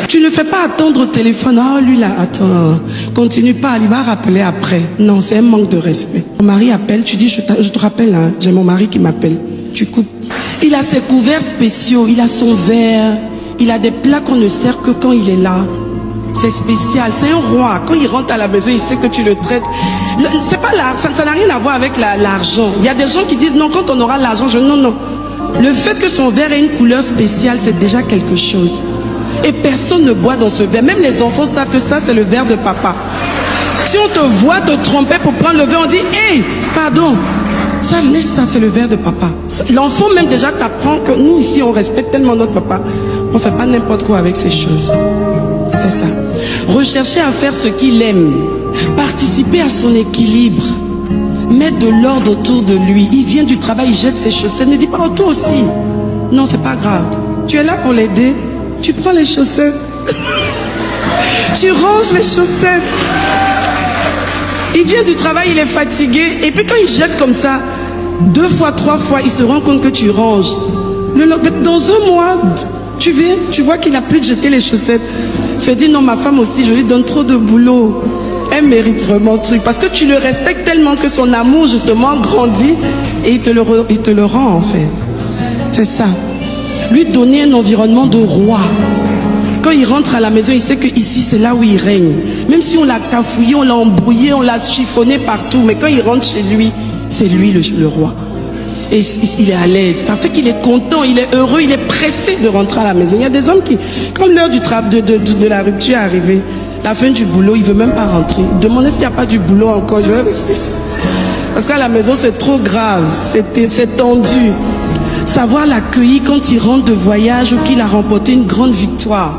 Tu ne fais pas attendre au téléphone. Ah, lui là, attends. Continue pas, il va rappeler après. Non, c'est un manque de respect. Mon mari appelle, tu dis, je te rappelle, hein, j'ai mon mari qui m'appelle. Tu coupes. Il a ses couverts spéciaux, il a son verre, il a des plats qu'on ne sert que quand il est là. C'est spécial, c'est un roi. Quand il rentre à la maison, il sait que tu le traites. C'est pas ça n'a rien à voir avec l'argent. Il y a des gens qui disent non, quand on aura l'argent, non. Le fait que son verre ait une couleur spéciale, c'est déjà quelque chose. Et personne ne boit dans ce verre. Même les enfants savent que ça, c'est le verre de papa. Si on te voit te tromper pour prendre le verre, on dit hey, pardon. Ça, laisse ça, c'est le verre de papa. L'enfant même déjà t'apprend que nous ici, on respecte tellement notre papa. On ne fait pas n'importe quoi avec ces choses. C'est ça. Rechercher à faire ce qu'il aime. Participer à son équilibre. Mettre de l'ordre autour de lui. Il vient du travail, il jette ses chaussettes. Ne dis pas, oh, toi aussi. Non, c'est pas grave. Tu es là pour l'aider. Tu prends les chaussettes. Tu ranges les chaussettes. Il vient du travail, il est fatigué. Et puis quand il jette comme ça, 2 fois, 3 fois, il se rend compte que tu ranges. Dans un mois, tu viens, tu vois qu'il n'a plus de jeter les chaussettes. Il se dit, non, ma femme aussi, je lui donne trop de boulot. Elle mérite vraiment le truc. Parce que tu le respectes tellement que son amour, justement, grandit. Et il te le rend, en fait. C'est ça. Lui donner un environnement de roi. Quand il rentre à la maison, il sait que ici c'est là où il règne. Même si on l'a cafouillé, on l'a embrouillé, on l'a chiffonné partout, mais quand il rentre chez lui, c'est lui le roi. Et il est à l'aise. Ça fait qu'il est content, il est heureux, il est pressé de rentrer à la maison. Il y a des hommes qui, quand l'heure de la rupture est arrivée, la fin du boulot, il ne veut même pas rentrer. Demandez s'il n'y a pas du boulot encore. Je vais rester. Parce qu'à la maison, c'est trop grave, c'est tendu. Savoir l'accueillir quand il rentre de voyage ou qu'il a remporté une grande victoire.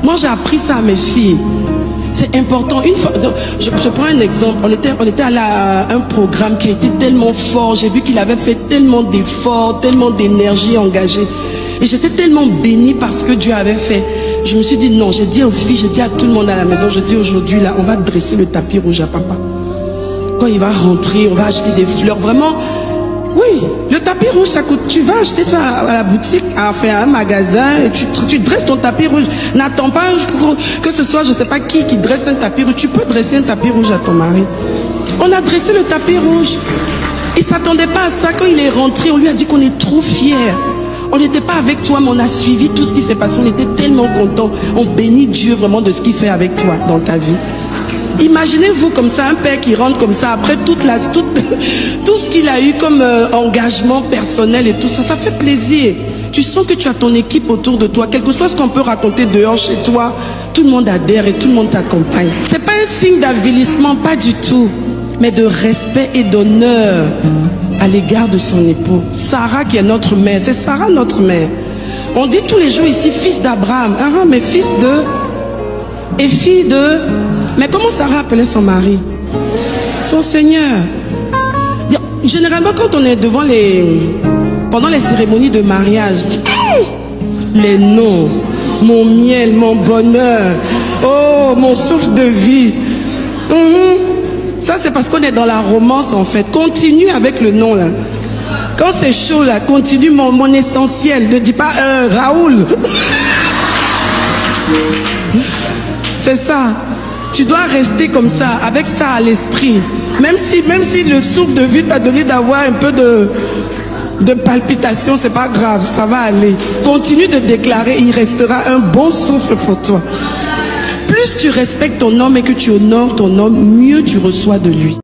Moi, j'ai appris ça à mes filles. C'est important. Une fois, je prends un exemple. On était allé à un programme qui a été tellement fort. J'ai vu qu'il avait fait tellement d'efforts, tellement d'énergie engagée. Et j'étais tellement bénie par ce que Dieu avait fait. Je me suis dit non. J'ai dit aux filles, j'ai dit à tout le monde à la maison, je dis aujourd'hui là, on va dresser le tapis rouge à papa. Quand il va rentrer, on va acheter des fleurs. Vraiment. Oui, le tapis rouge, ça coûte. Tu vas acheter ça à la boutique, à un magasin, et tu dresses ton tapis rouge. N'attends pas que ce soit, je ne sais pas qui dresse un tapis rouge. Tu peux dresser un tapis rouge à ton mari. On a dressé le tapis rouge. Il ne s'attendait pas à ça. Quand il est rentré, on lui a dit qu'on est trop fiers. On n'était pas avec toi, mais on a suivi tout ce qui s'est passé. On était tellement contents. On bénit Dieu vraiment de ce qu'il fait avec toi dans ta vie. Imaginez-vous comme ça, un père qui rentre comme ça, après tout ce qu'il a eu comme engagement personnel et tout ça, ça fait plaisir. Tu sens que tu as ton équipe autour de toi, quel que soit ce qu'on peut raconter dehors chez toi, tout le monde adhère et tout le monde t'accompagne. C'est pas un signe d'avilissement, pas du tout, mais de respect et d'honneur à l'égard de son époux. Sarah qui est notre mère, c'est Sarah notre mère. On dit tous les jours ici fils d'Abraham, mais fils de... et fille de... Mais comment Sarah appelait son mari? Son Seigneur. Généralement, quand on est pendant les cérémonies de mariage, les noms, mon miel, mon bonheur, oh, mon souffle de vie. Ça, c'est parce qu'on est dans la romance, en fait. Continue avec le nom, là. Quand c'est chaud, là, continue mon essentiel. Ne dis pas Raoul. C'est ça. Tu dois rester comme ça, avec ça à l'esprit. Même si le souffle de vie t'a donné d'avoir un peu de palpitation, c'est pas grave, ça va aller. Continue de déclarer, il restera un bon souffle pour toi. Plus tu respectes ton homme et que tu honores ton homme, mieux tu reçois de lui.